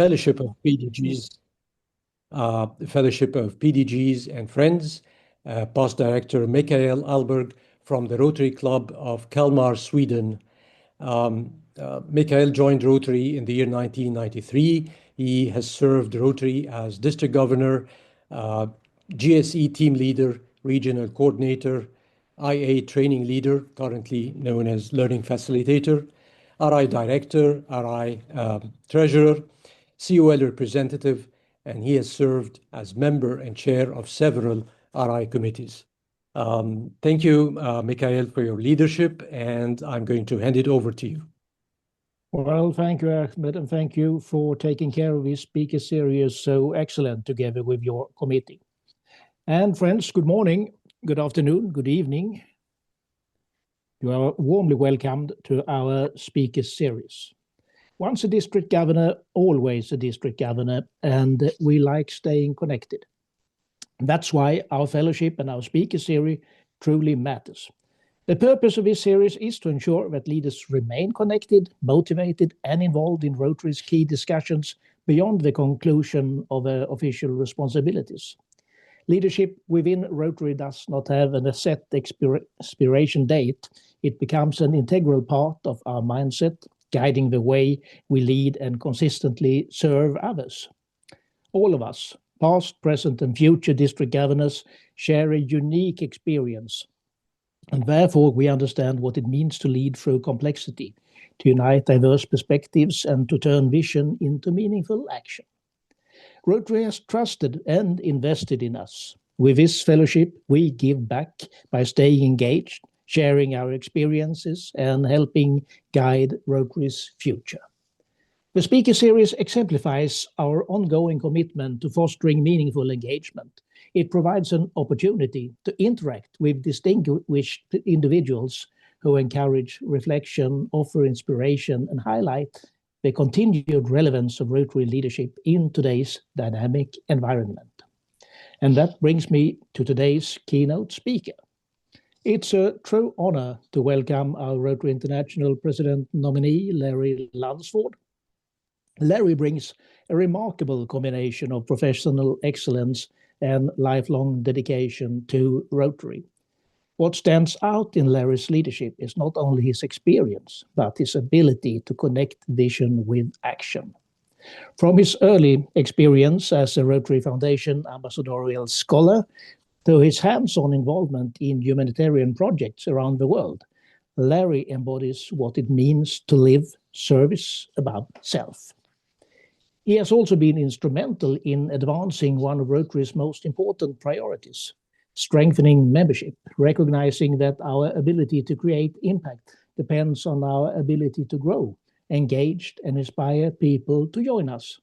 Fellowship of PDGs, Fellowship of PDGs and Friends, past director Mikael Alberg from the Rotary Club of Kalmar, Sweden. Mikael joined Rotary in the year 1993. He has served Rotary as district governor, GSE team leader, regional coordinator, IA training leader, currently known as learning facilitator, RI director, RI treasurer, COL representative, and he has served as member and chair of several RI committees. Thank you, Mikael, for your leadership, and I'm going to hand it over to you. Well, thank you, Ahmed, and thank you for taking care of this speaker series so excellent together with your committee. And friends, good morning, good afternoon, good evening. You are warmly welcomed to our speaker series. Once a district governor, always a district governor, and we like staying connected. That's why our fellowship and our speaker series truly matters. The purpose of this series is to ensure that leaders remain connected, motivated, and involved in Rotary's key discussions beyond the conclusion of their official responsibilities. Leadership within Rotary does not have a set expiration date. It becomes an integral part of our mindset, guiding the way we lead and consistently serve others. All of us, past, present, and future district governors, share a unique experience. And therefore, we understand what it means to lead through complexity, to unite diverse perspectives, and to turn vision into meaningful action. Rotary has trusted and invested in us. With this fellowship, we give back by staying engaged, sharing our experiences, and helping guide Rotary's future. The speaker series exemplifies our ongoing commitment to fostering meaningful engagement. It provides an opportunity to interact with distinguished individuals who encourage reflection, offer inspiration, and highlight the continued relevance of Rotary leadership in today's dynamic environment. And that brings me to today's keynote speaker. It's a true honor to welcome our Rotary International President nominee, Larry Lunsford. Larry brings a remarkable combination of professional excellence and lifelong dedication to Rotary. What stands out in Larry's leadership is not only his experience, but his ability to connect vision with action. From his early experience as a Rotary Foundation ambassadorial scholar to his hands-on involvement in humanitarian projects around the world, Larry embodies what it means to live service above self. He has also been instrumental in advancing one of Rotary's most important priorities, strengthening membership, recognizing that our ability to create impact depends on our ability to grow, engage, and inspire people to join us.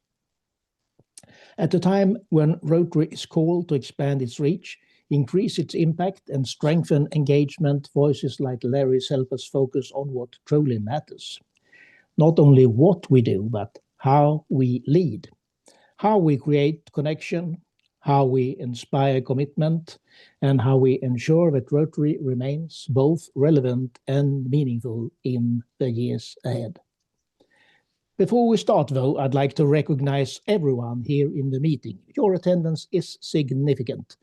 At a time when Rotary is called to expand its reach, increase its impact, and strengthen engagement, voices like Larry's help us focus on what truly matters. Not only what we do, but how we lead, how we create connection, how we inspire commitment, and how we ensure that Rotary remains both relevant and meaningful in the years ahead. Before we start, though, I'd like to recognize everyone here in the meeting. Your attendance is significant.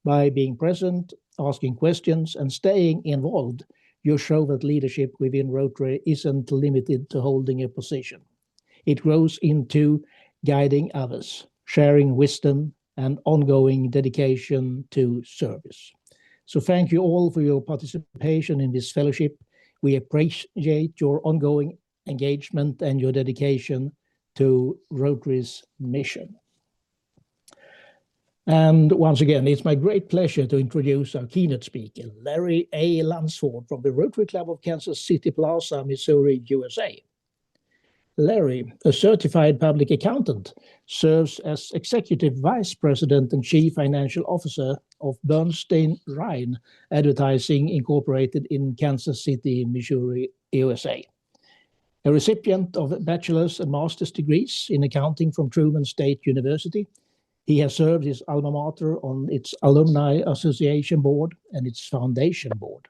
By being present, asking questions, and staying involved, you show that leadership within Rotary isn't limited to holding a position. It grows into guiding others, sharing wisdom, and ongoing dedication to service. So thank you all for your participation in this fellowship. We appreciate your ongoing engagement and your dedication to Rotary's mission. And once again, it's my great pleasure to introduce our keynote speaker, Larry A. Lunsford from the Rotary Club of Kansas City Plaza, Missouri, USA. Larry, a certified public accountant, serves as Executive Vice President and Chief Financial Officer of Bernstein Rhine Advertising Incorporated in Kansas City, Missouri, USA. A recipient of bachelor's and master's degrees in accounting from Truman State University, he has served his alma mater on its Alumni Association Board and its Foundation Board.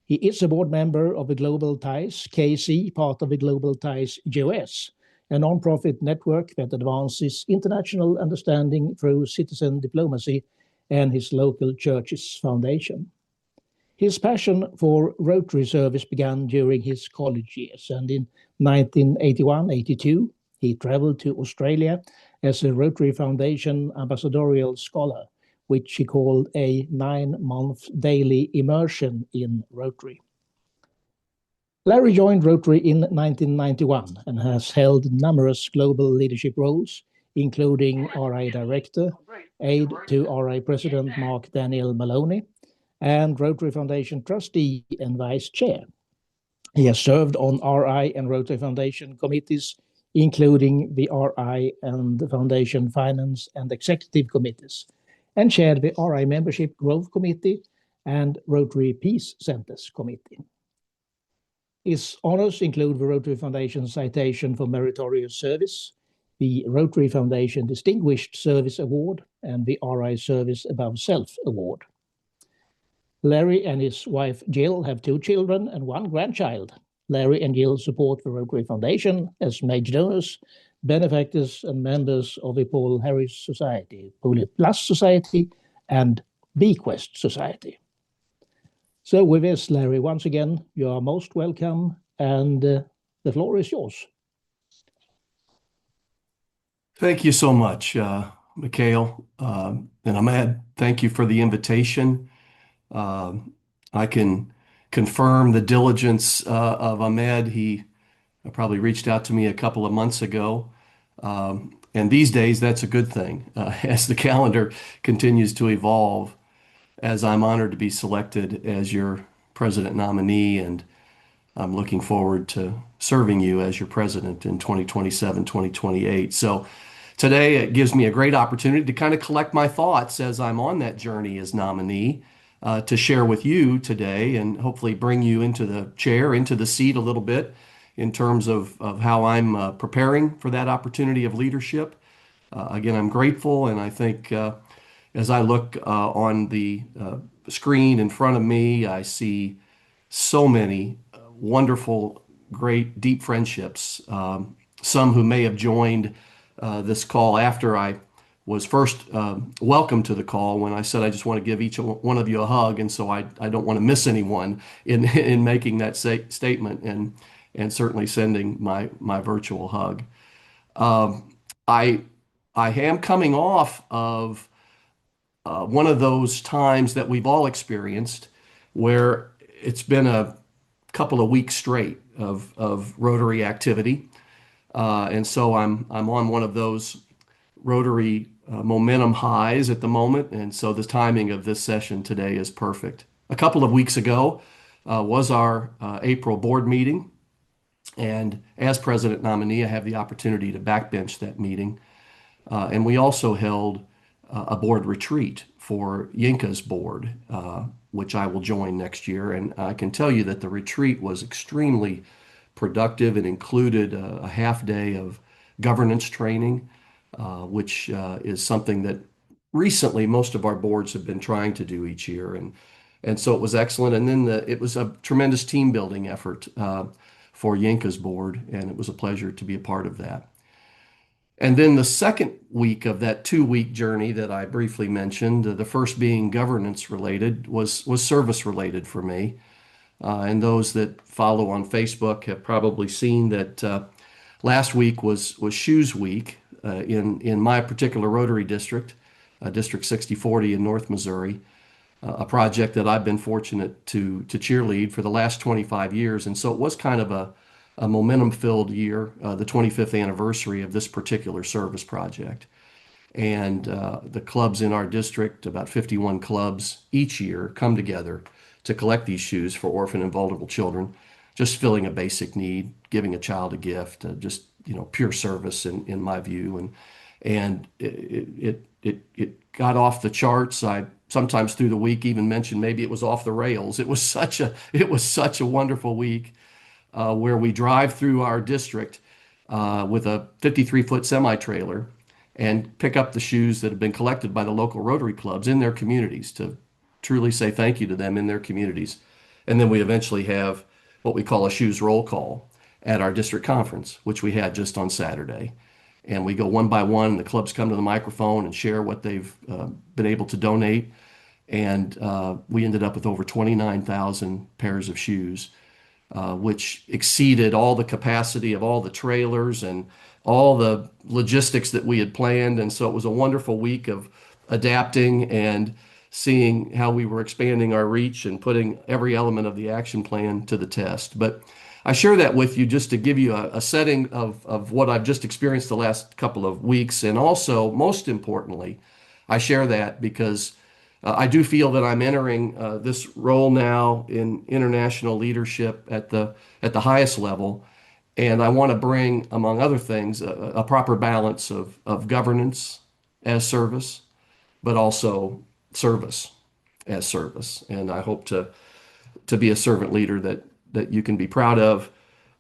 He is a board member of the Global Ties KC, part of the Global Ties US, a non-profit network that advances international understanding through citizen diplomacy and his local church's foundation. His passion for Rotary service began during his college years, and in 1981-82, he traveled to Australia as a Rotary Foundation ambassadorial scholar, which he called a 9-month daily immersion in Rotary. Larry joined Rotary in 1991 and has held numerous global leadership roles, including RI Director, aide to RI President Mark Daniel Maloney, and Rotary Foundation Trustee and Vice Chair. He has served on RI and Rotary Foundation committees, including the RI and the Foundation Finance and Executive Committees, and chaired the RI Membership Growth Committee and Rotary Peace Centers Committee. His honors include the Rotary Foundation Citation for Meritorious Service, the Rotary Foundation Distinguished Service Award, and the RI Service Above Self Award. Larry and his wife Jill have 2 children and 1 grandchild. Larry and Jill support the Rotary Foundation as major donors, benefactors, and members of the Paul Harris Society, Poli Plus Society, and Bequest Society. So with this, Larry, once again, you are most welcome, and the floor is yours. Thank you so much, Mikhail. And Ahmed, thank you for the invitation. I can confirm the diligence of Ahmed. He probably reached out to me a couple of months ago. And these days, that's a good thing as the calendar continues to evolve, as I'm honored to be selected as your president nominee. And I'm looking forward to serving you as your president in 2027, 2028. So today, it gives me a great opportunity to kind of collect my thoughts as I'm on that journey as nominee. To share with you today and hopefully bring you into the chair, into the seat a little bit in terms of how I'm preparing for that opportunity of leadership. Again, I'm grateful, and I think as I look on the screen in front of me, I see so many wonderful, great, deep friendships. Some who may have joined this call after I was first welcome to the call when I said I just want to give each one of you a hug, and so I don't want to miss anyone in making that statement and certainly sending my virtual hug. I am coming off of one of those times that we've all experienced where it's been a couple of weeks straight of Rotary activity, and so I'm on one of those Rotary momentum highs at the moment, and so the timing of this session today is perfect. A couple of weeks ago was our April board meeting, and as president nominee, I have the opportunity to backbench that meeting, and we also held a board retreat for Yinka's board, which I will join next year, and I can tell you that the retreat was extremely productive. It included a half day of governance training, which is something that recently most of our boards have been trying to do each year. And so it was excellent. And then it was a tremendous team building effort for Yinka's board, and it was a pleasure to be a part of that. And then the second week of that 2-week journey that I briefly mentioned, the first being governance related, was service related for me. And those that follow on Facebook have probably seen that last week was Shoes Week. In my particular Rotary district, District 6040 in North Missouri, a project that I've been fortunate to cheerlead for the last 25 years. And so it was kind of a momentum-filled year, the 25th anniversary of this particular service project. And the clubs in our district, about 51 clubs each year, come together to collect these shoes for orphan and vulnerable children, just filling a basic need, giving a child a gift, just pure service in my view, and it got off the charts. I sometimes through the week even mentioned maybe it was off the rails. It was such a wonderful week where we drive through our district with a 53-foot semi-trailer and pick up the shoes that have been collected by the local Rotary clubs in their communities to truly say thank you to them in their communities. And then we eventually have what we call a shoes roll call. at our district conference, which we had just on Saturday. And we go one by one. The clubs come to the microphone and share what they've been able to donate. And we ended up with over 29,000 pairs of shoes, which exceeded all the capacity of all the trailers and all the logistics that we had planned. And so it was a wonderful week of adapting and seeing how we were expanding our reach and putting every element of the action plan to the test. But I share that with you just to give you a setting of what I've just experienced the last couple of weeks. And also, most importantly, I share that because I do feel that I'm entering this role now in international leadership at the highest level. And I want to bring, among other things, a proper balance of governance as service, but also service as service. And I hope to be a servant leader that you can be proud of.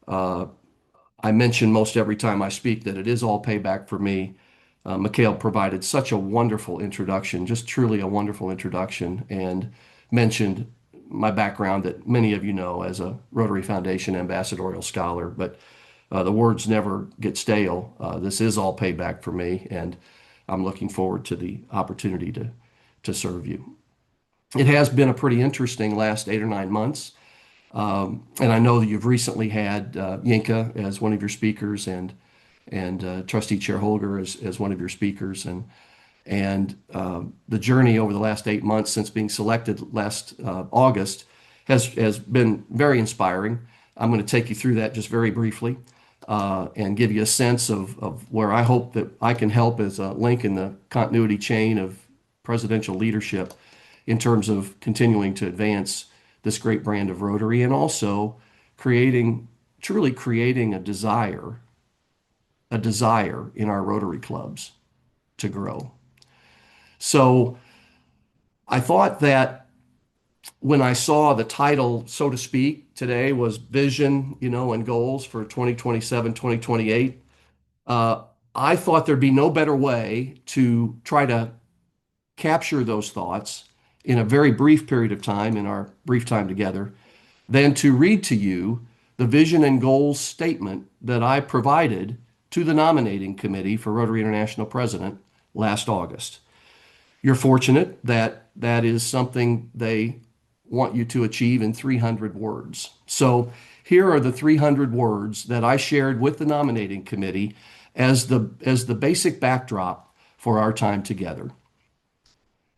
I mention most every time I speak that it is all payback for me. Mikhail provided such a wonderful introduction, just truly a wonderful introduction, and mentioned my background that many of you know as a Rotary Foundation ambassadorial scholar, but the words never get stale. This is all payback for me, and I'm looking forward to the opportunity to serve you. It has been a pretty interesting last 8 or 9 months. And I know that you've recently had Yinka as one of your speakers and Trustee Chair Holger as one of your speakers. And the journey over the last 8 months since being selected last August has been very inspiring. I'm going to take you through that just very briefly and give you a sense of where I hope that I can help as a link in the continuity chain of presidential leadership in terms of continuing to advance this great brand of Rotary and also truly creating a desire in our Rotary clubs to grow. So I thought that when I saw the title, so to speak, today was Vision, and Goals for 2027, 2028, I thought there'd be no better way to try to capture those thoughts in a very brief period of time, in our brief time together, than to read to you the vision and goals statement that I provided to the nominating committee for Rotary International President last August. You're fortunate that that is something they want you to achieve in 300 words. So here are the 300 words that I shared with the nominating committee as the basic backdrop for our time together.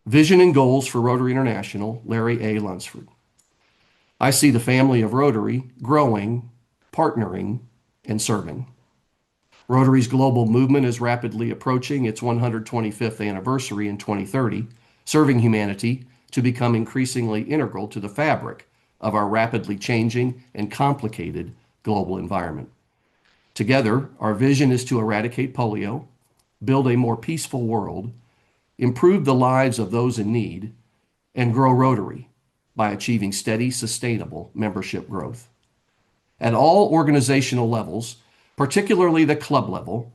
Vision and goals for Rotary International, Larry A. Lunsford. I see the family of Rotary growing, partnering, and serving. Rotary's global movement is rapidly approaching its 125th anniversary in 2030, serving humanity to become increasingly integral to the fabric of our rapidly changing and complicated global environment. Together, our vision is to eradicate polio, build a more peaceful world, improve the lives of those in need, and grow Rotary by achieving steady, sustainable membership growth. At all organizational levels, particularly the club level,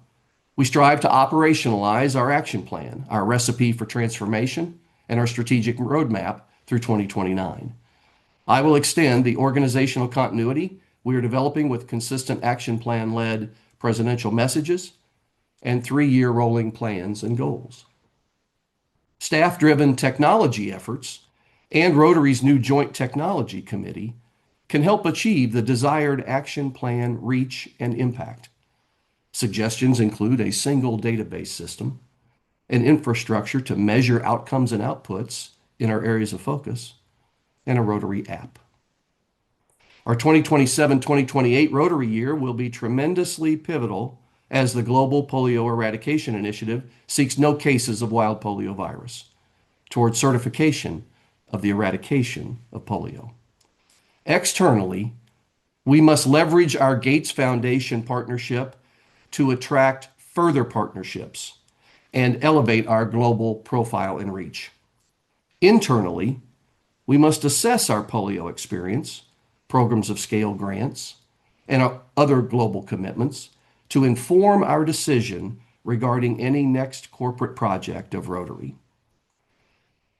we strive to operationalize our action plan, our recipe for transformation, and our strategic roadmap through 2029. I will extend the organizational continuity we are developing with consistent action plan-led presidential messages and 3-year rolling plans and goals. Staff-driven technology efforts and Rotary's new Joint Technology Committee can help achieve the desired action plan reach and impact. Suggestions include a single database system, an infrastructure to measure outcomes and outputs in our areas of focus, and a Rotary app. Our 2027-2028 Rotary year will be tremendously pivotal as the Global Polio Eradication Initiative seeks no cases of wild polio virus toward certification of the eradication of polio. Externally, we must leverage our Gates Foundation partnership to attract further partnerships and elevate our global profile and reach. Internally, we must assess our polio experience, programs of scale grants, and our other global commitments to inform our decision regarding any next corporate project of Rotary.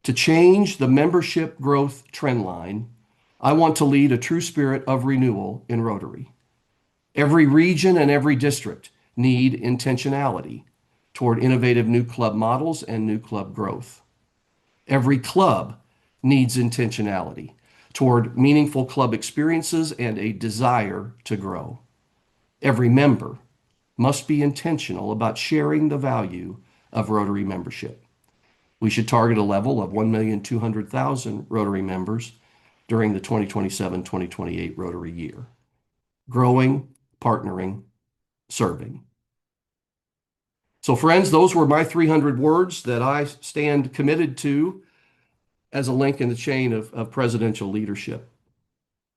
To change the membership growth trend line, I want to lead a true spirit of renewal in Rotary. Every region and every district need intentionality toward innovative new club models and new club growth. Every club needs intentionality toward meaningful club experiences and a desire to grow. Every member must be intentional about sharing the value of Rotary membership. We should target a level of 1,200,000 Rotary members during the 2027-2028 Rotary year. Growing, partnering, serving. So friends, those were my 300 words that I stand committed to as a link in the chain of presidential leadership.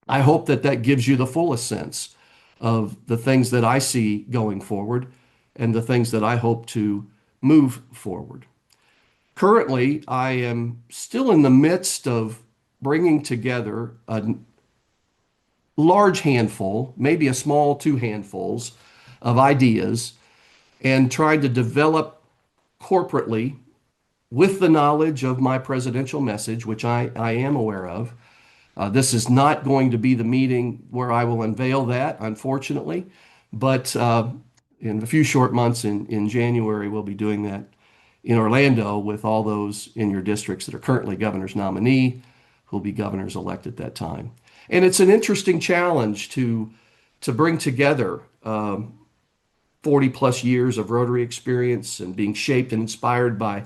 I hope that that gives you the fullest sense of the things that I see going forward and the things that I hope to move forward. Currently, I am still in the midst of bringing together a large handful, maybe a small two handfuls of ideas and trying to develop corporately with the knowledge of my presidential message, which I am aware of. This is not going to be the meeting where I will unveil that, unfortunately, but in a few short months in January, we'll be doing that in Orlando with all those in your districts that are currently governor's nominee who'll be governors elect at that time. And it's an interesting challenge to bring together 40 plus years of Rotary experience and being shaped and inspired by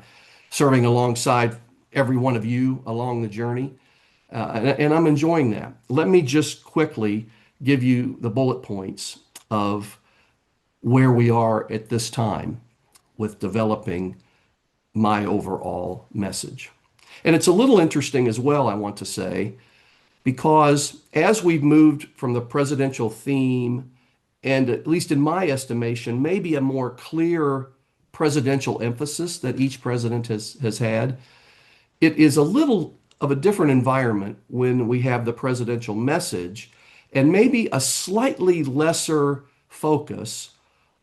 serving alongside every one of you along the journey. And I'm enjoying that. Let me just quickly give you the bullet points of where we are at this time with developing my overall message. And it's a little interesting as well, I want to say, because as we've moved from the presidential theme, and at least in my estimation, maybe a more clear presidential emphasis that each president has had, it is a little of a different environment when we have the presidential message and maybe a slightly lesser focus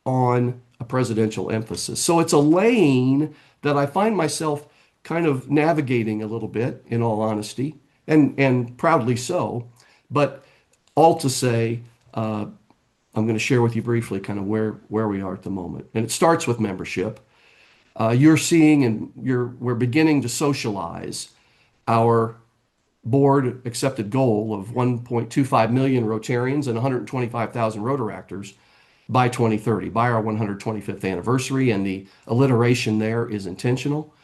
on a presidential emphasis. So it's a lane that I find myself kind of navigating a little bit, in all honesty, and proudly so. But all to say, I'm going to share with you briefly kind of where we are at the moment. And it starts with membership. You're seeing and we're beginning to socialize our board accepted goal of 1.25 million Rotarians and 125,000 Rotaractors by 2030, by our 125th anniversary. And the alliteration there is intentional.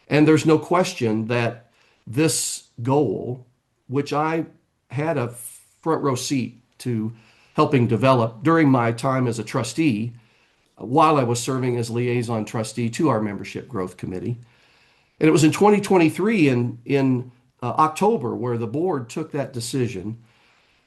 And there's no question that this goal, which I had a front row seat to helping develop during my time as a trustee, while I was serving as liaison trustee to our membership growth committee. And it was in 2023 in October where the board took that decision.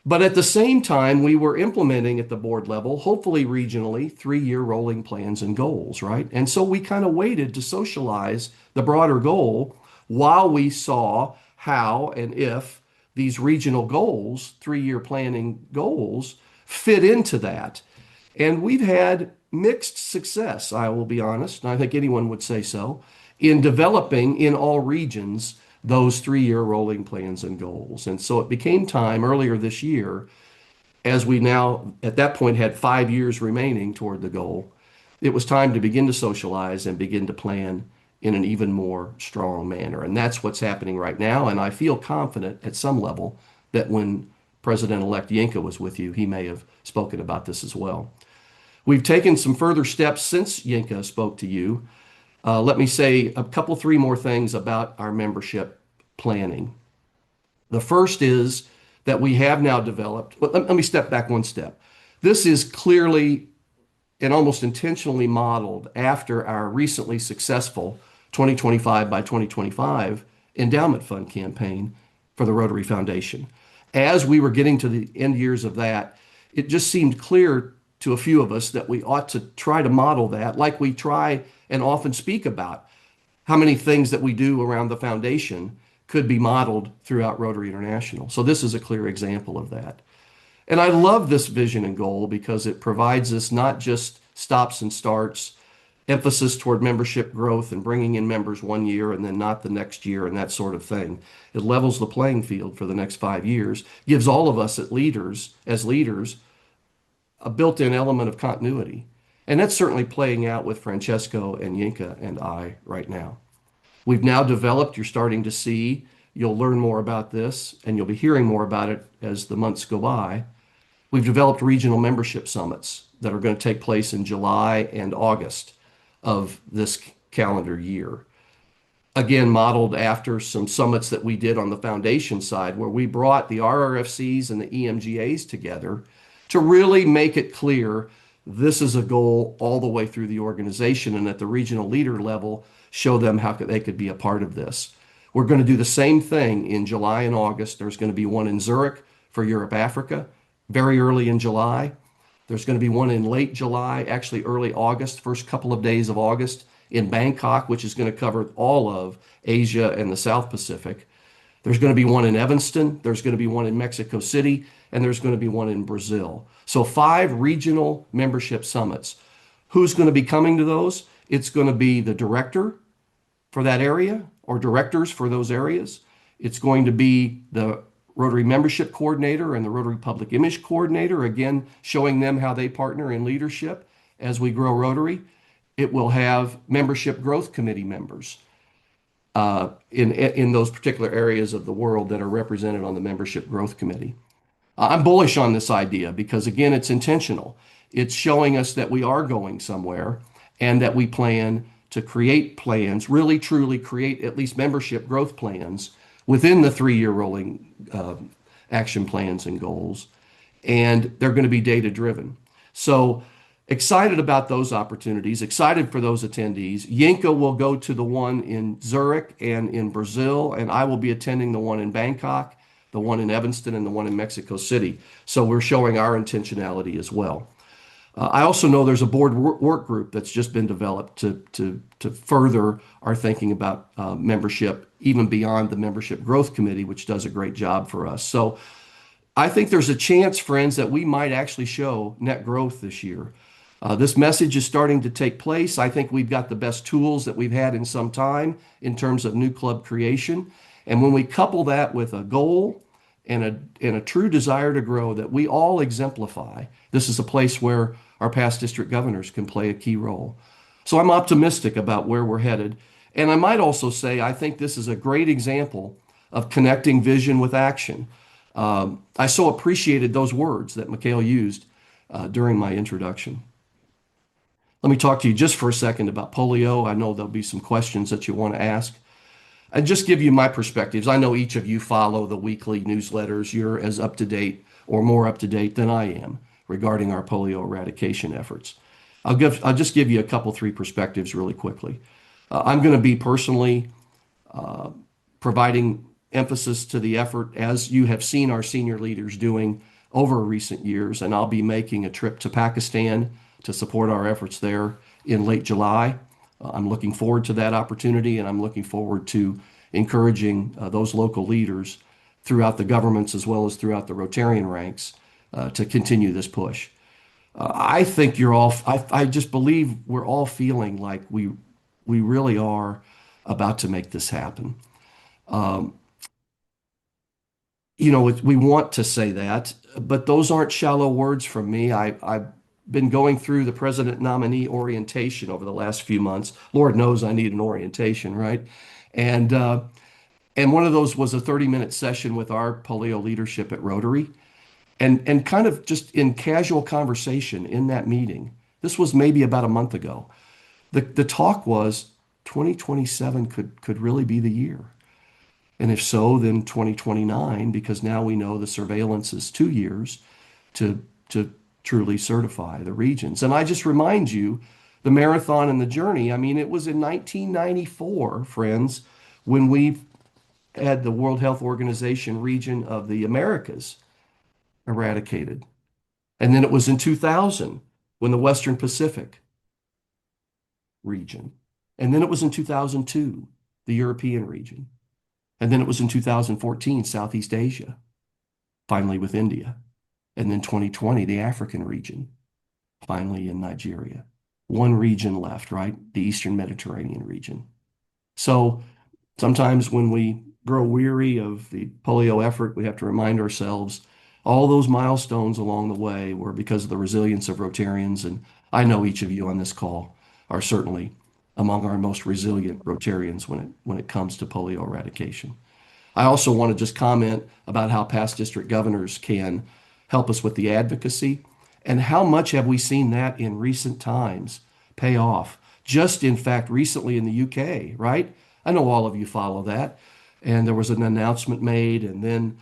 But at the same time, we were implementing at the board level, hopefully regionally, 3-year rolling plans and goals, right? And so we kind of waited to socialize the broader goal while we saw how and if these regional goals, 3-year planning goals, fit into that. And we've had mixed success, I will be honest, and I think anyone would say so, in developing in all regions those 3-year rolling plans and goals. And so it became time earlier this year, as we now at that point had 5 years remaining toward the goal, it was time to begin to socialize and begin to plan in an even more strong manner. And that's what's happening right now. And I feel confident at some level that when President-elect Yinka was with you, he may have spoken about this as well. We've taken some further steps since Yinka spoke to you. Let me say a couple, 3 more things about our membership planning. The first is that we have now developed, let me step back one step. This is clearly and almost intentionally modeled after our recently successful 2025 by 2025 endowment fund campaign for the Rotary Foundation. As we were getting to the end years of that, it just seemed clear to a few of us that we ought to try to model that, like we try and often speak about how many things that we do around the foundation could be modeled throughout Rotary International. So this is a clear example of that. And I love this vision and goal because it provides us not just stops and starts, emphasis toward membership growth and bringing in members 1 year and then not the next year and that sort of thing. It levels the playing field for the next 5 years, gives all of us as leaders a built-in element of continuity. And that's certainly playing out with Francesco and Yinka and I right now. We've now developed, you're starting to see, you'll learn more about this, and you'll be hearing more about it as the months go by. We've developed regional membership summits that are going to take place in July and August of this calendar year. Again, modeled after some summits that we did on the foundation side, where we brought the RRFCs and the EMGAs together to really make it clear this is a goal all the way through the organization, and at the regional leader level, show them how they could be a part of this. We're going to do the same thing in July and August. There's going to be one in Zurich for Europe, Africa, very early in July. There's going to be one in late July, actually early August, first couple of days of August in Bangkok, which is going to cover all of Asia and the South Pacific. There's going to be one in Evanston, there's going to be one in Mexico City, and there's going to be one in Brazil. So 5 regional membership summits. Who's going to be coming to those? It's going to be the director for that area or directors for those areas. It's going to be the Rotary Membership Coordinator and the Rotary Public Image Coordinator, again, showing them how they partner in leadership as we grow Rotary. It will have Membership Growth Committee members in those particular areas of the world that are represented on the Membership Growth Committee. I'm bullish on this idea because, again, it's intentional. It's showing us that we are going somewhere and that we plan to create plans, really truly create at least membership growth plans within the 3-year rolling action plans and goals. And they're going to be data driven. So excited about those opportunities, excited for those attendees. Yinka will go to the one in Zurich and in Brazil, and I will be attending the one in Bangkok, the one in Evanston, and the one in Mexico City. So we're showing our intentionality as well. I also know there's a board work group that's just been developed to further our thinking about membership, even beyond the Membership Growth Committee, which does a great job for us. So I think there's a chance, friends, that we might actually show net growth this year. This message is starting to take place. I think we've got the best tools that we've had in some time in terms of new club creation. And when we couple that with a goal and a true desire to grow that we all exemplify, this is a place where our past district governors can play a key role. So I'm optimistic about where we're headed. And I might also say I think this is a great example of connecting vision with action. I so appreciated those words that Mikhail used during my introduction. Let me talk to you just for a second about polio. I know there'll be some questions that you want to ask. And just give you my perspectives. I know each of you follow the weekly newsletters. You're as up to date or more up to date than I am regarding our polio eradication efforts. I'll just give you a couple, 3 perspectives really quickly. I'm going to be personally providing emphasis to the effort as you have seen our senior leaders doing over recent years, and I'll be making a trip to Pakistan to support our efforts there in late July. I'm looking forward to that opportunity, and I'm looking forward to encouraging those local leaders throughout the governments as well as throughout the Rotarian ranks to continue this push. I think I just believe we're all feeling like we really are about to make this happen. We want to say that, but those aren't shallow words from me. I've been going through the president nominee orientation over the last few months. Lord knows I need an orientation, right? And one of those was a 30-minute session with our polio leadership at Rotary. And kind of just in casual conversation in that meeting, this was maybe about a month ago, the talk was 2027 could really be the year. And if so, then 2029, because now we know the surveillance is 2 years to truly certify the regions. And I just remind you, the marathon and the journey, I mean, it was in 1994, friends, when we had the World Health Organization region of the Americas eradicated. And then it was in 2000 when the Western Pacific region. And then it was in 2002, the European region. And then it was in 2014, Southeast Asia, finally with India. And then 2020, the African region, finally in Nigeria. One region left, right? The Eastern Mediterranean region. So sometimes when we grow weary of the polio effort, we have to remind ourselves all those milestones along the way were because of the resilience of Rotarians. And I know each of you on this call are certainly among our most resilient Rotarians when it comes to polio eradication. I also want to just comment about how past district governors can help us with the advocacy and how much have we seen that in recent times pay off. Just in fact, recently in the UK, right? I know all of you follow that. And there was an announcement made and then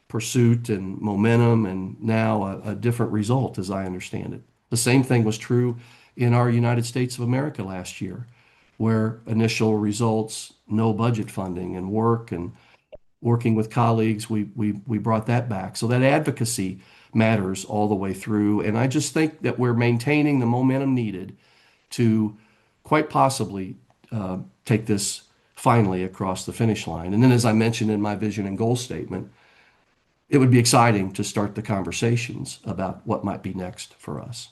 pursuit and momentum and now a different result as I understand it. The same thing was true in our United States of America last year, where initial results, no budget funding and work and working with colleagues, we brought that back. So that advocacy matters all the way through. And I just think that we're maintaining the momentum needed to quite possibly take this finally across the finish line. And then, as I mentioned in my vision and goal statement, it would be exciting to start the conversations about what might be next for us.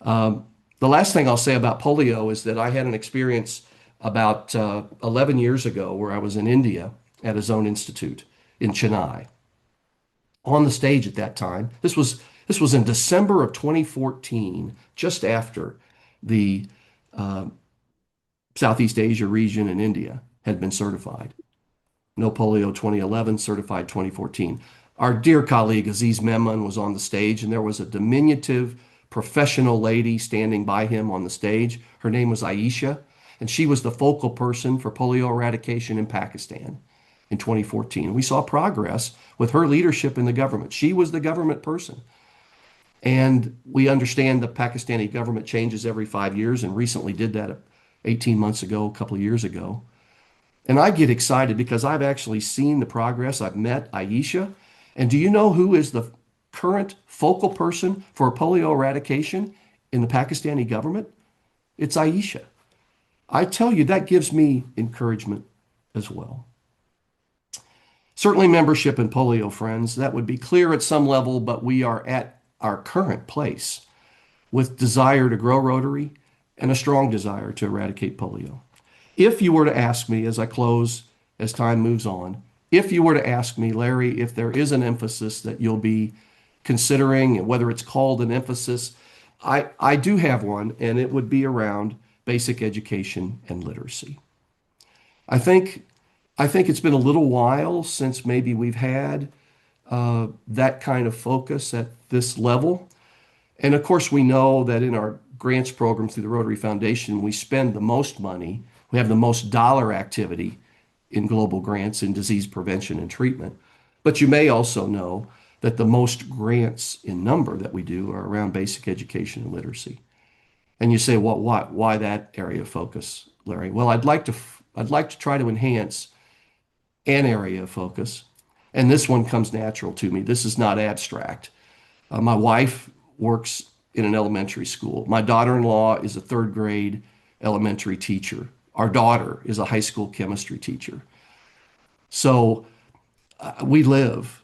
The last thing I'll say about polio is that I had an experience about 11 years ago where I was in India at a zone institute in Chennai. On the stage at that time, this was in December of 2014, just after the Southeast Asia region in India had been certified. No polio 2011, certified 2014. Our dear colleague Aziz Memon was on the stage, and there was a diminutive professional lady standing by him on the stage. Her name was Aisha, and she was the focal person for polio eradication in Pakistan in 2014. We saw progress with her leadership in the government. She was the government person. And we understand the Pakistani government changes every 5 years and recently did that 18 months ago, a couple of years ago. And I get excited because I've actually seen the progress. I've met Aisha. And do you know who is the current focal person for polio eradication in the Pakistani government? It's Aisha. I tell you, that gives me encouragement as well. Certainly membership in Polio Friends, that would be clear at some level, but we are at our current place with desire to grow Rotary and a strong desire to eradicate polio. If you were to ask me as I close, as time moves on, if you were to ask me, Larry, if there is an emphasis that you'll be considering, whether it's called an emphasis, I do have one, and it would be around basic education and literacy. I think it's been a little while since maybe we've had that kind of focus at this level. And of course, we know that in our grants program through the Rotary Foundation, we spend the most money, we have the most dollar activity in global grants in disease prevention and treatment. But you may also know that the most grants in number that we do are around basic education and literacy. And you say, well, why that area of focus, Larry? Well, I'd like to try to enhance an area of focus, and this one comes natural to me. This is not abstract. My wife works in an elementary school. My daughter-in-law is a third grade elementary teacher. Our daughter is a high school chemistry teacher. So we live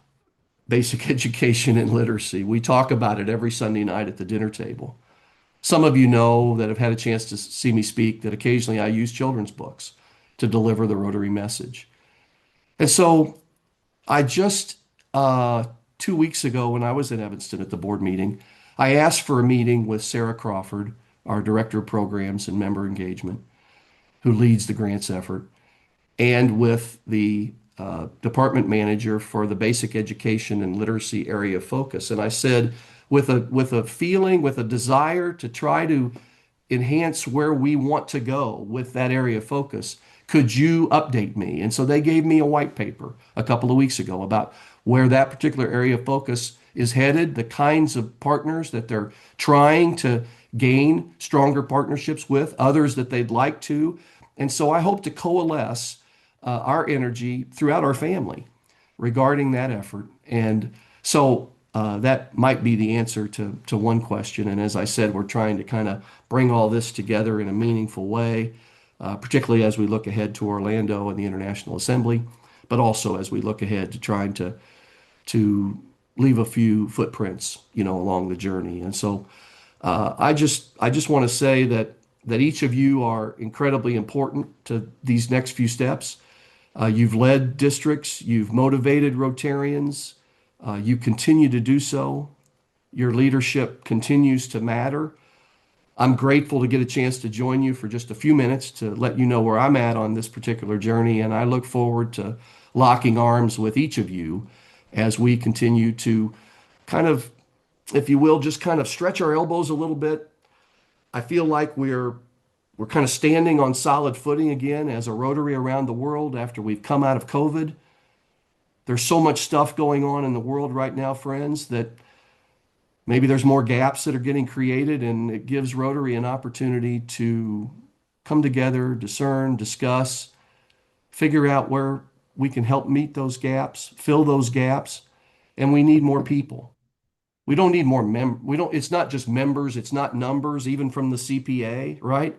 basic education and literacy. We talk about it every Sunday night at the dinner table. Some of you know that have had a chance to see me speak that occasionally I use children's books to deliver the Rotary message. And so I just 2 weeks ago when I was in Evanston at the board meeting, I asked for a meeting with Sarah Crawford, our Director of Programs and Member Engagement, who leads the grants effort, and with the department manager for the basic education and literacy area of focus. And I said, with a feeling, with a desire to try to enhance where we want to go with that area of focus, could you update me? And so they gave me a white paper a couple of weeks ago about where that particular area of focus is headed, the kinds of partners that they're trying to gain stronger partnerships with, others that they'd like to. And so I hope to coalesce our energy throughout our family regarding that effort. And so that might be the answer to one question. And as I said, we're trying to kind of bring all this together in a meaningful way, particularly as we look ahead to Orlando and the International Assembly, but also as we look ahead to trying to leave a few footprints, along the journey. And so I just want to say that each of you are incredibly important to these next few steps. You've led districts, you've motivated Rotarians, You continue to do so. Your leadership continues to matter. I'm grateful to get a chance to join you for just a few minutes to let you know where I'm at on this particular journey. And I look forward to locking arms with each of you as we continue to kind of, if you will, just kind of stretch our elbows a little bit. I feel like we're kind of standing on solid footing again as a Rotary around the world after we've come out of COVID. There's so much stuff going on in the world right now, friends, that maybe there's more gaps that are getting created, and it gives Rotary an opportunity to come together, discern, discuss, figure out where we can help meet those gaps, fill those gaps, and we need more people. We don't need more we don't, it's not just members, it's not numbers, even from the CPA, right?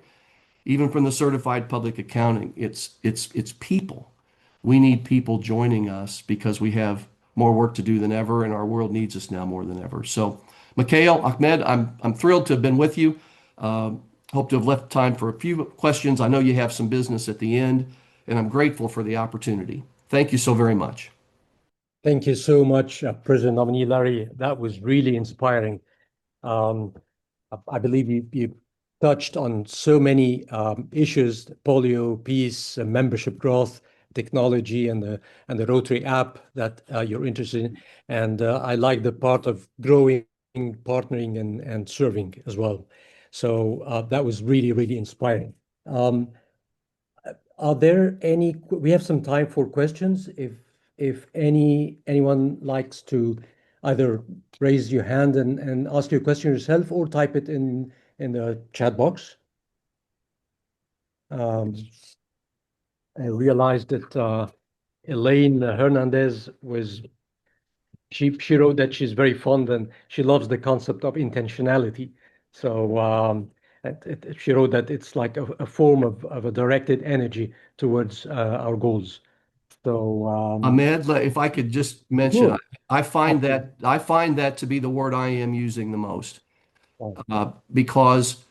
Even from the certified public accounting, it's people. We need people joining us because we have more work to do than ever, and our world needs us now more than ever. So, Mikhail, Ahmed, I'm thrilled to have been with you. Hope to have left time for a few questions. I know you have some business at the end, and I'm grateful for the opportunity. Thank you so very much. Thank you so much, President nominee Larry. That was really inspiring. Um, I believe you touched on so many issues: polio, peace, membership growth, technology, and the Rotary app that you're interested in. And I like the part of growing, partnering, and serving as well. So that was really, really inspiring. Are there any? We have some time for questions. If anyone likes to either raise your hand and ask your question yourself or type it in the chat box. Um, I realized that Elaine Hernandez she wrote that she's very fond and she loves the concept of intentionality. So she wrote that it's like a form of a directed energy towards our goals. So Ahmed, if I could just mention, sure. I find that to be the word I am using the most, Oh, because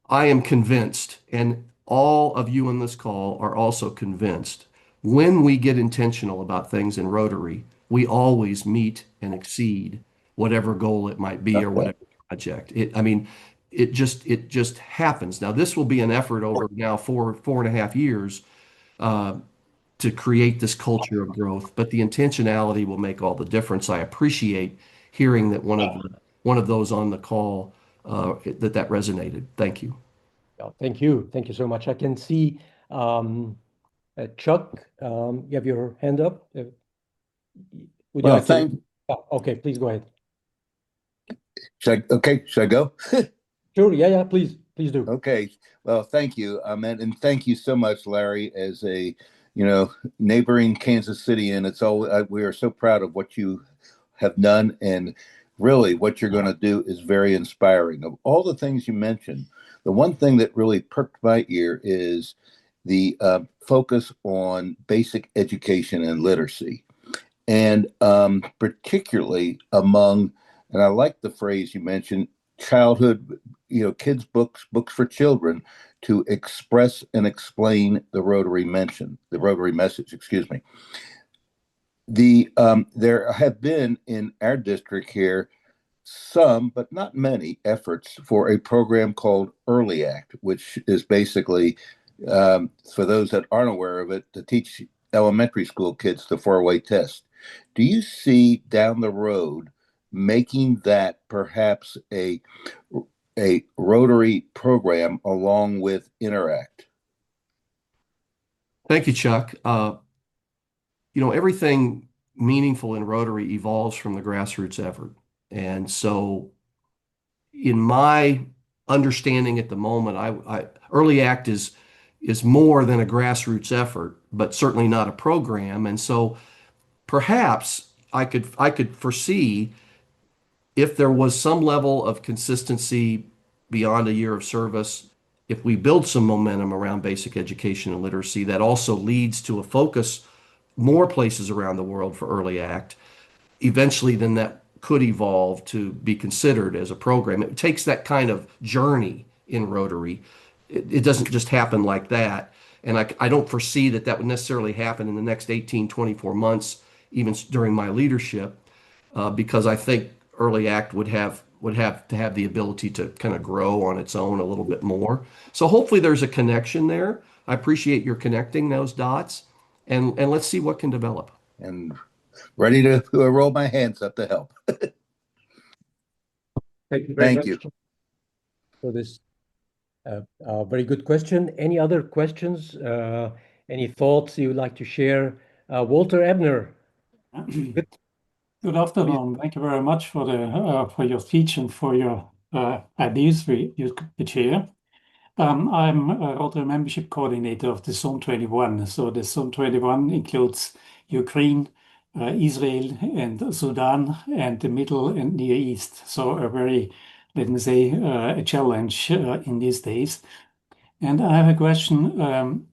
I am convinced, and all of you on this call are also convinced, when we get intentional about things in Rotary, we always meet and exceed whatever goal it might be or whatever project. I mean, it just happens. Now, this will be an effort over now 4.5 years to create this culture of growth, but the intentionality will make all the difference. I appreciate hearing that one of those on the call that resonated. Thank you. yeah, thank you. Thank you so much. I can see Chuck, you have your hand up. Would you Well, like to? thank. Okay, please go ahead. Should I go? Sure. Yeah, please do. Okay. Well, thank you, Ahmed, and thank you so much, Larry, as a neighboring Kansas City, and it's all we are so proud of what you have done, and really what you're going to do is very inspiring. Of all the things you mentioned, the one thing that really perked my ear is the focus on basic education and literacy, and particularly among, and I like the phrase you mentioned, childhood, kids' books for children, to express and explain the Rotary message, excuse me. There have been in our district here some, but not many, efforts for a program called Early Act, which is basically, for those that aren't aware of it, to teach elementary school kids the four-way test. Do you see down the road making that perhaps a Rotary program along with Interact? Thank you, Chuck. Everything meaningful in Rotary evolves from the grassroots effort. And so, in my understanding at the moment, Early Act is more than a grassroots effort, but certainly not a program. And so, perhaps I could foresee, if there was some level of consistency beyond a year of service, if we build some momentum around basic education and literacy, that also leads to a focus more places around the world for Early Act, eventually then that could evolve to be considered as a program. It takes that kind of journey in Rotary. It doesn't just happen like that. And I don't foresee that would necessarily happen in the next 18, 24 months, even during my leadership. because I think Early Act would have to have the ability to kind of grow on its own a little bit more. So hopefully there's a connection there. I appreciate your connecting those dots, and let's see what can develop. And ready to roll my hands up to help. Thank you very Thank much you. for this very good question. Any other questions? Any thoughts you would like to share? Walter Ebner. Good afternoon. Thank you very much for your speech and for your ideas you could share. I'm a Rotary Membership Coordinator of the Zone 21. So the Zone 21 includes Ukraine, Israel, and Sudan, and the Middle and Near East. So a very, let me say, a challenge in these days. And I have a question.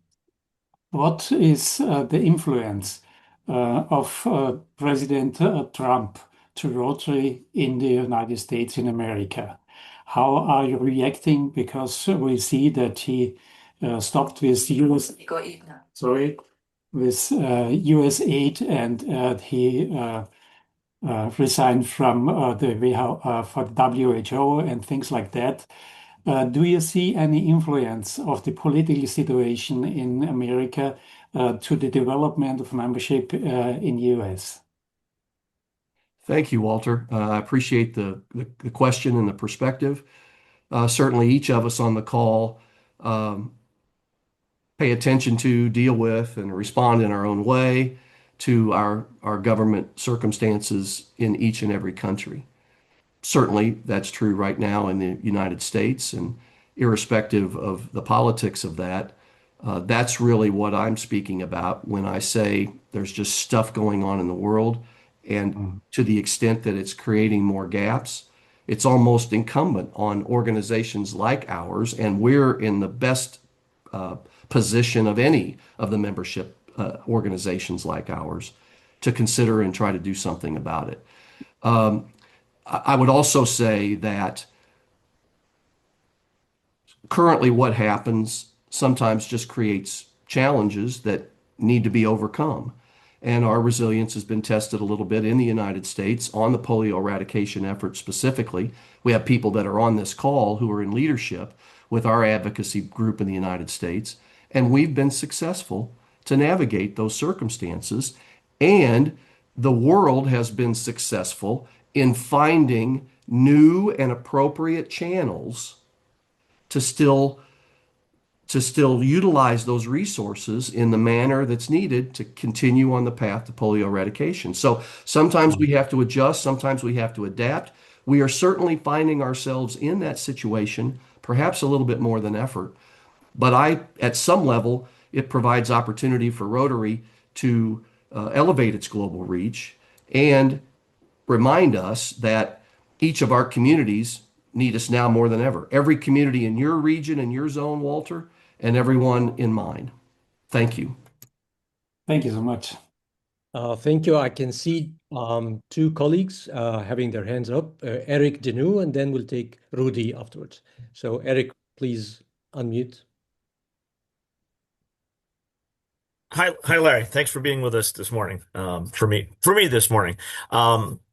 What is the influence of President Trump to Rotary in the United States in America? How are you reacting? Because we see that he stopped with US aid, and he resigned from the for the WHO and things like that. Do you see any influence of the political situation in America to the development of membership in US? Thank you, Walter. I appreciate the question and the perspective. Certainly, each of us on the call pay attention to, deal with, and respond in our own way to our government circumstances in each and every country. Certainly, that's true right now in the United States, and irrespective of the politics of that, that's really what I'm speaking about when I say there's just stuff going on in the world. And to the extent that it's creating more gaps, it's almost incumbent on organizations like ours, and we're in the best position of any of the membership organizations like ours to consider and try to do something about it. I would also say that currently what happens sometimes just creates challenges that need to be overcome. And our resilience has been tested a little bit in the United States on the polio eradication effort specifically. We have people that are on this call who are in leadership with our advocacy group in the United States, and we've been successful to navigate those circumstances. And the world has been successful in finding new and appropriate channels to still utilize those resources in the manner that's needed to continue on the path to polio eradication. So sometimes we have to adjust, sometimes we have to adapt. We are certainly finding ourselves in that situation, perhaps a little bit more than effort. But at some level, it provides opportunity for Rotary to elevate its global reach and remind us that each of our communities need us now more than ever. Every community in your region and your zone, Walter, and everyone in mine. Thank you. Thank you so much. Thank you. I can see two colleagues having their hands up, Eric Denou, and then we'll take Rudy afterwards. So Eric, please unmute. Hi, Larry. Thanks for being with us this morning. For me this morning.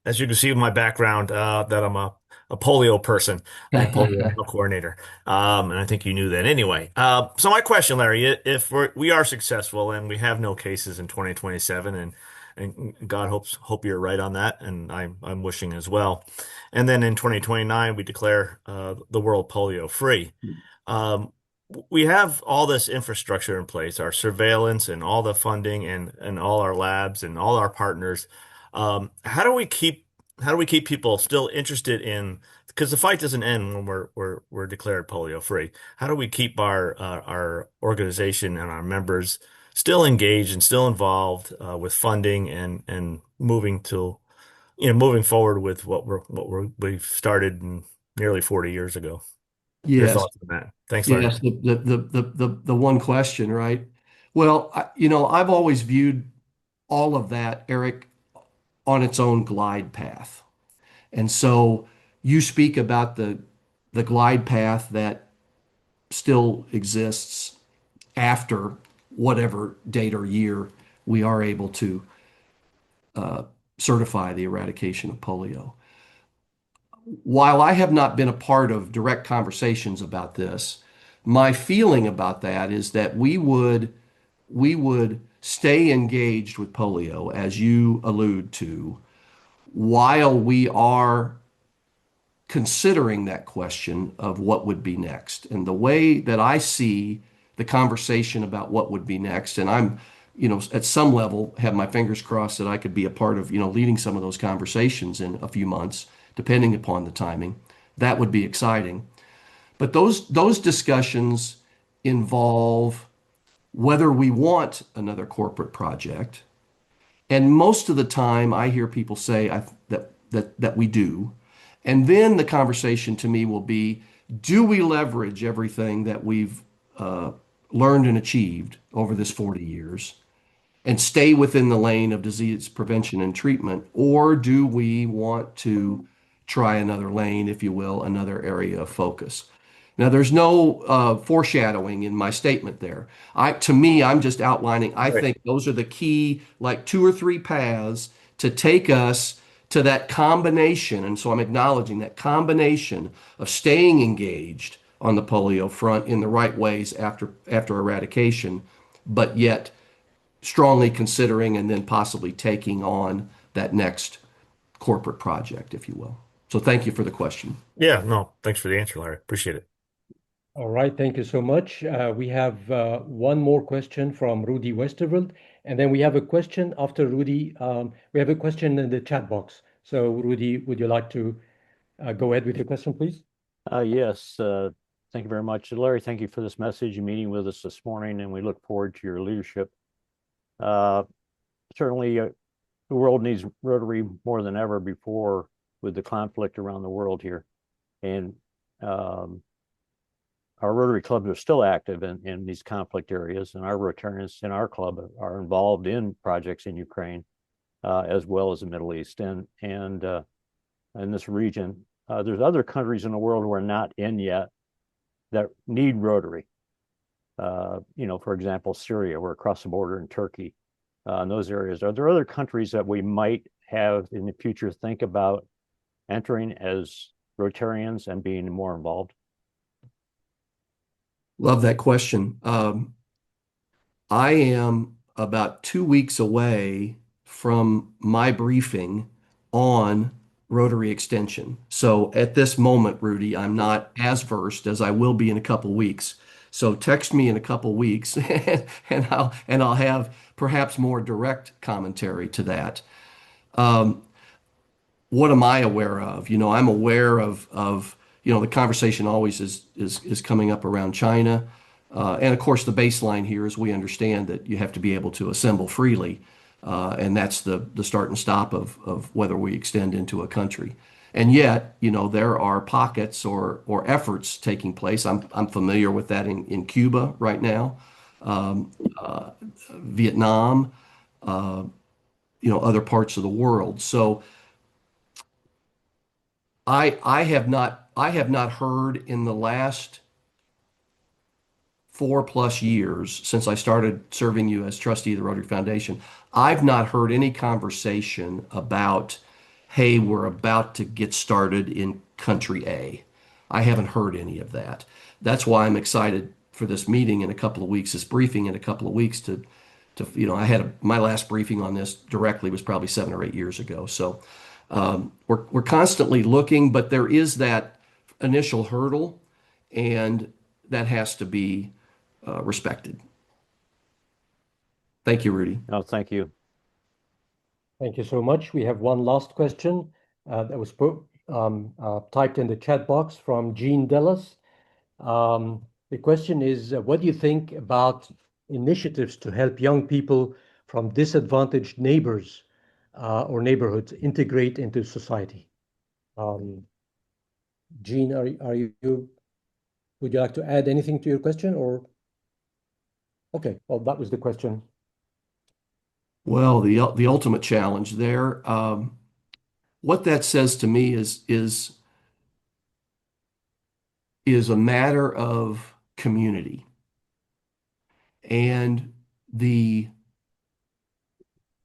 As you can see in my background, that I'm a polio person and polio coordinator. And I think you knew that anyway. So my question, Larry, if we are successful and we have no cases in 2027, and God hope you're right on that, and I'm wishing as well. And then in 2029 we declare the world polio free. We have all this infrastructure in place, our surveillance and all the funding and all our labs and all our partners. How do we keep people still interested in, because the fight doesn't end when we're declared polio free. How do we keep our organization and our members still engaged and still involved with funding and moving forward with what we've started nearly 40 years ago? Your Yes. thoughts on that? Thanks, Larry. Yes, the one question, right? Well, I've always viewed all of that, Eric, on its own glide path. And so you speak about the glide path that still exists after whatever date or year we are able to certify the eradication of polio. While I have not been a part of direct conversations about this, my feeling about that is that we would stay engaged with polio, as you allude to, while we are considering that question of what would be next. And the way that I see the conversation about what would be next, and I'm, at some level have my fingers crossed that I could be a part of, leading some of those conversations in a few months, depending upon the timing. That would be exciting. But those discussions involve whether we want another corporate project. And most of the time, I hear people say that we do. And then the conversation to me will be, do we leverage everything that we've learned and achieved over this 40 years and stay within the lane of disease prevention and treatment, or do we want to try another lane, if you will, another area of focus? Now, there's no foreshadowing in my statement there. To me, I'm just outlining. I Right. think those are the key, like 2 or 3 paths to take us to that combination. And so I'm acknowledging that combination of staying engaged on the polio front in the right ways after eradication, but yet strongly considering and then possibly taking on that next corporate project, if you will. So thank you for the question. Yeah, no, thanks for the answer, Larry. Appreciate it. All right, thank you so much. We have one more question from Rudy Westerveld, and then we have a question after Rudy. We have a question in the chat box. So, Rudy, would you like to go ahead with your question, please? Yes, thank you very much. Larry, thank you for this message and meeting with us this morning, and we look forward to your leadership. Certainly, the world needs Rotary more than ever before with the conflict around the world here. And our Rotary clubs are still active in these conflict areas, and our Rotarians in our club are involved in projects in Ukraine, as well as the Middle East and in this region. There's other countries in the world we're not in yet that need Rotary. For example, Syria, we're across the border in Turkey, in those areas. Are there other countries that we might have in the future think about entering as Rotarians and being more involved? Love that question. I am about 2 weeks away from my briefing on Rotary Extension. So at this moment, Rudy, I'm not as versed as I will be in a couple weeks. So text me in a couple weeks and I'll have perhaps more direct commentary to that. What am I aware of? I'm aware of the conversation always is coming up around China. And of course, the baseline here is we understand that you have to be able to assemble freely. And that's the start and stop of whether we extend into a country. And yet, there are pockets or efforts taking place. I'm familiar with that in Cuba right now, Vietnam, other parts of the world. So I have not heard in the last 4+ years since I started serving you as trustee of the Rotary Foundation. I've not heard any conversation about, hey, we're about to get started in country A. I haven't heard any of that. That's why I'm excited for this meeting in a couple of weeks, this briefing in a couple of weeks to I had my last briefing on this directly was probably 7 or 8 years ago. So we're constantly looking, but there is that initial hurdle, and that has to be respected. Thank you, Rudy. No, thank you. Thank you so much. We have one last question that was typed in the chat box from Jean Dellas. The question is, what do you think about initiatives to help young people from disadvantaged neighbors or neighborhoods integrate into society? Jean, would you like to add anything to your question or? Okay, well, that was the question. Well, the ultimate challenge there, what that says to me is a matter of community and the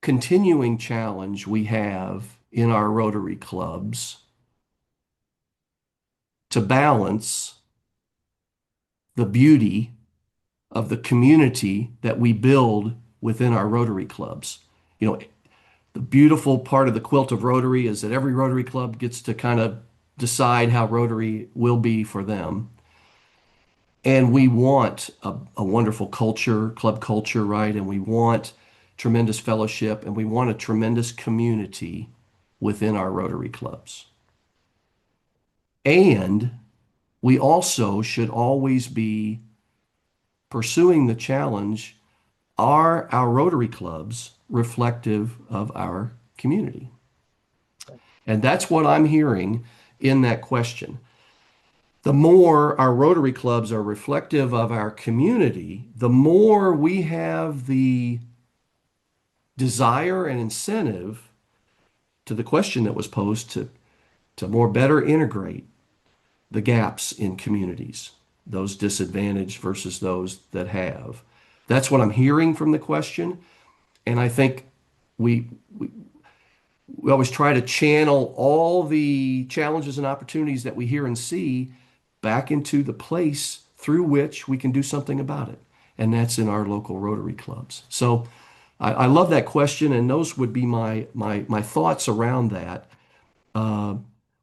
continuing challenge we have in our Rotary clubs to balance the beauty of the community that we build within our Rotary clubs. You know, the beautiful part of the quilt of Rotary is that every Rotary club gets to kind of decide how Rotary will be for them. And we want a wonderful culture, club culture, right? And we want tremendous fellowship, and we want a tremendous community within our Rotary clubs. And we also should always be pursuing the challenge, are our Rotary clubs reflective of our community? And that's what I'm hearing in that question. The more our Rotary clubs are reflective of our community, the more we have the desire and incentive, to the question that was posed, to more better integrate the gaps in communities, those disadvantaged versus those that have. That's what I'm hearing from the question. And I think we always try to channel all the challenges and opportunities that we hear and see back into the place through which we can do something about it. And that's in our local Rotary clubs. So I love that question, and those would be my thoughts around that.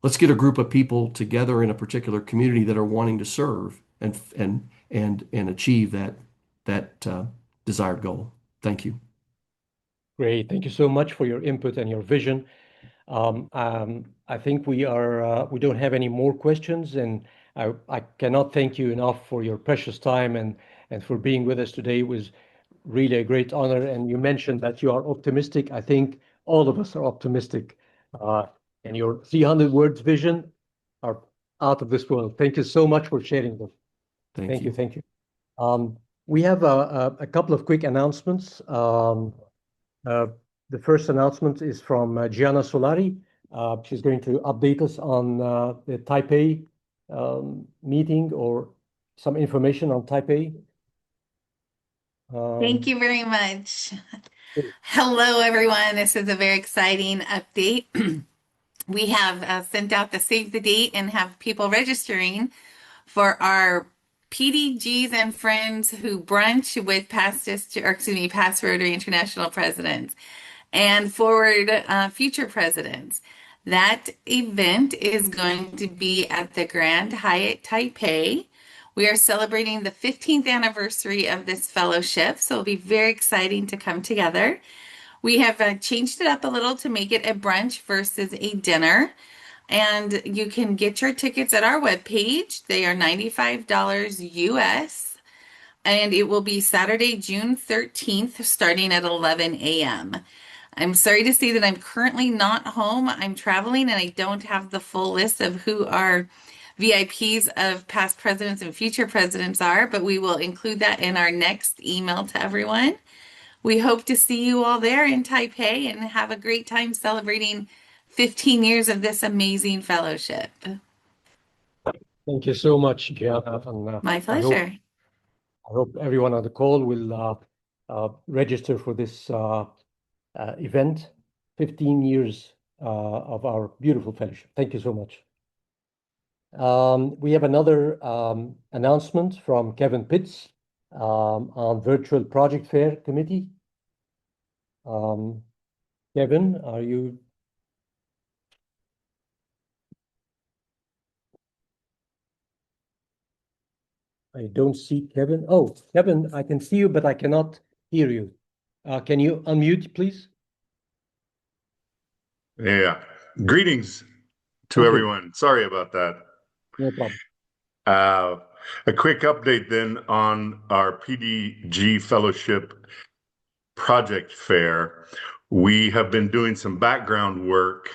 Let's get a group of people together in a particular community that are wanting to serve and achieve that desired goal. Thank you. Great. Thank you so much for your input and your vision. I think we don't have any more questions, and I cannot thank you enough for your precious time and for being with us today. It was really a great honor. And you mentioned that you are optimistic. I think all of us are optimistic. And your 300 words vision are out of this world. Thank you so much for sharing them. Thank you. Thank you. We have a couple of quick announcements. The first announcement is from Gianna Solari. She's going to update us on the Taipei meeting, or some information on Taipei. Thank you very much. Hello, everyone. This is a very exciting update. We have sent out the save the date and have people registering for our PDGs and Friends who brunch with past Rotary International presidents and forward future presidents. That event is going to be at the Grand Hyatt Taipei. We are celebrating the 15th anniversary of this fellowship, so it'll be very exciting to come together. We have changed it up a little to make it a brunch versus a dinner. And you can get your tickets at our webpage. They are $95 US. And it will be Saturday, June 13th, starting at 11 a.m. I'm sorry to say that I'm currently not home. I'm traveling and I don't have the full list of who our VIPs of past presidents and future presidents are, but we will include that in our next email to everyone. We hope to see you all there in Taipei and have a great time celebrating 15 years of this amazing fellowship. Thank you so much, Gianna. And, My pleasure. I hope everyone on the call will register for this event, 15 years of our beautiful fellowship. Thank you so much. We have another announcement from Kevin Pitts on Virtual Project Fair Committee. Kevin, are you? I don't see Kevin. Oh, Kevin, I can see you, but I cannot hear you. Can you unmute, please? Yeah. Greetings to everyone. Sorry about that. No problem. A quick update then on our PDG Fellowship Project Fair. We have been doing some background work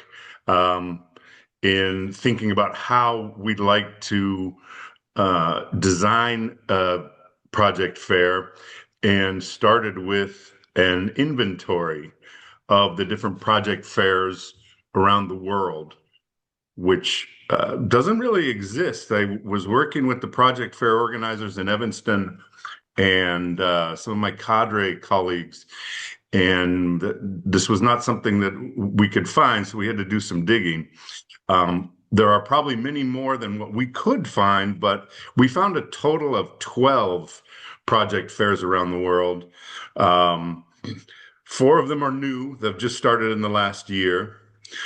in thinking about how we'd like to design a project fair, and started with an inventory of the different project fairs around the world, which doesn't really exist. I was working with the project fair organizers in Evanston and some of my cadre colleagues, and this was not something that we could find, so we had to do some digging. There are probably many more than what we could find, but we found a total of 12 project fairs around the world. 4 of them are new. They've just started in the last year.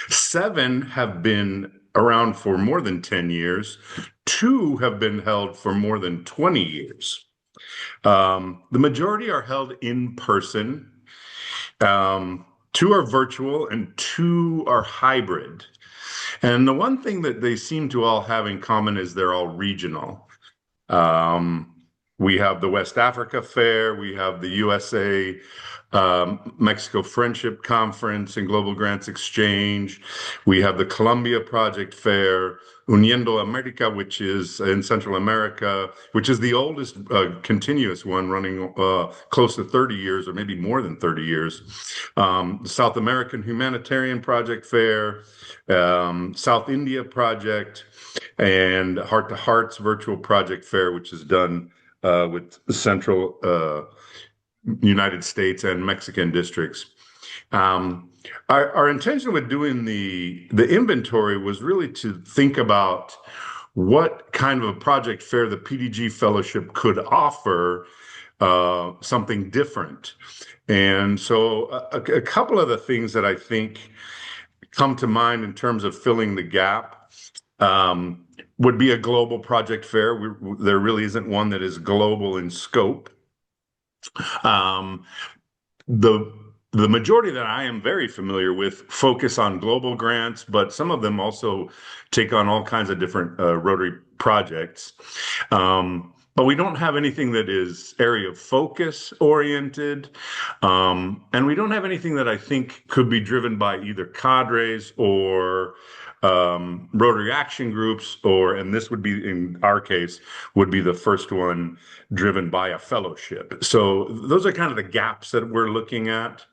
7 have been around for more than 10 years. 2 have been held for more than 20 years. The majority are held in person. 2 are virtual and 2 are hybrid. And the one thing that they seem to all have in common is they're all regional. We have the West Africa Fair, we have the USA Mexico Friendship Conference and Global Grants Exchange. We have the Colombia Project Fair, Uniendo America, which is in Central America, which is the oldest continuous one, running close to 30 years or maybe more than 30 years. South American Humanitarian Project Fair, South India Project, and Heart to Hearts Virtual Project Fair, which is done with the Central United States and Mexican districts. Our intention with doing the inventory was really to think about what kind of a project fair the PDG Fellowship could offer something different. And so a couple of the things that I think come to mind in terms of filling the gap would be a global project fair. There really isn't one that is global in scope. The majority that I am very familiar with focus on global grants, but some of them also take on all kinds of different Rotary projects. But we don't have anything that is area of focus oriented. And we don't have anything that I think could be driven by either cadres or Rotary action groups, and this would be, in our case, would be the first one driven by a fellowship. So those are kind of the gaps that we're looking at.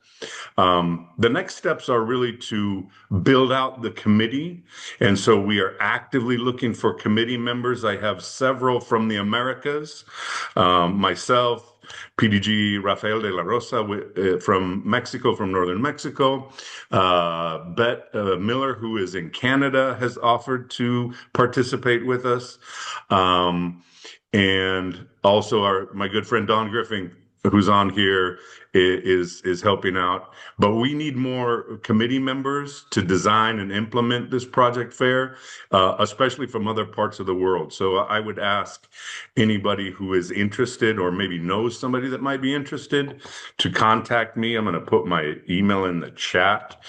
The next steps are really to build out the committee. And so we are actively looking for committee members. I have several from the Americas, myself, PDG Rafael de la Rosa from Mexico, from Northern Mexico. Bet Miller, who is in Canada, has offered to participate with us. And also my good friend Don Griffin, who's on here, is helping out. But we need more committee members to design and implement this project fair, especially from other parts of the world. So I would ask anybody who is interested or maybe knows somebody that might be interested to contact me. I'm going to put my email in the chat.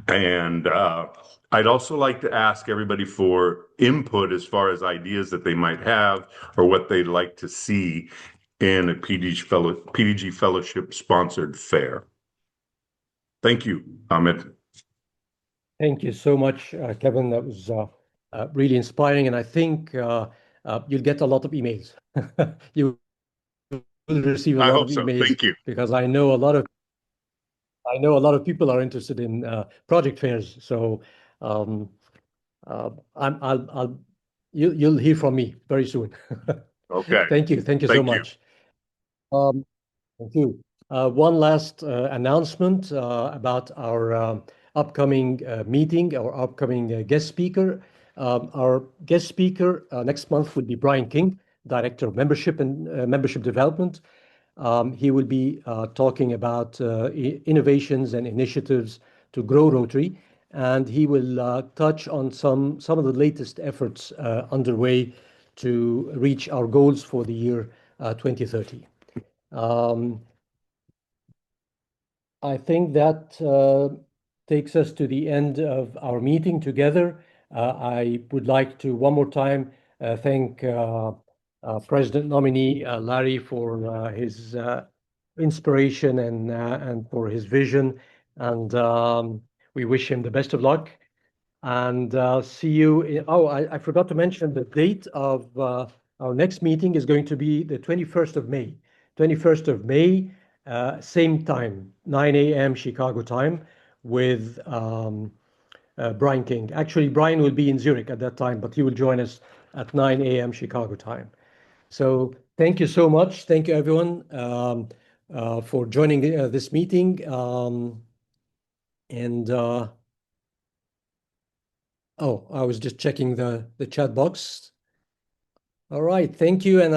And I'd also like to ask everybody for input as far as ideas that they might have or what they'd like to see in a PDG Fellowship sponsored fair. Thank you, Ahmed. Thank you so much, Kevin. That was really inspiring, and I think you'll get a lot of emails. You will receive a lot of emails. Thank you. Because I know a lot of people are interested in project fairs. So you'll hear from me very soon. Okay. Thank you so much. Thank you. One last announcement about our upcoming meeting, our upcoming guest speaker. Our guest speaker next month will be Brian King, Director of Membership and Membership Development. He will be talking about innovations and initiatives to grow Rotary, and he will touch on some of the latest efforts underway to reach our goals for the year 2030. I think that takes us to the end of our meeting together. I would like to one more time thank President nominee Larry for his inspiration and for his vision, and we wish him the best of luck. And see you. I forgot to mention the date of our next meeting is going to be the 21st of May. 21st of May, same time, 9 a.m. Chicago time, with Brian King. Actually, Brian will be in Zurich at that time, but he will join us at 9 a.m. Chicago time. So thank you so much. Thank you, everyone. for joining this meeting. Oh, I was just checking the chat box. All right, thank you, and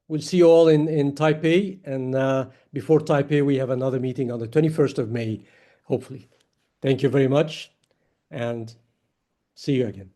we'll see you all in Taipei. And before Taipei, we have another meeting on the 21st of May, hopefully. Thank you very much, and see you again.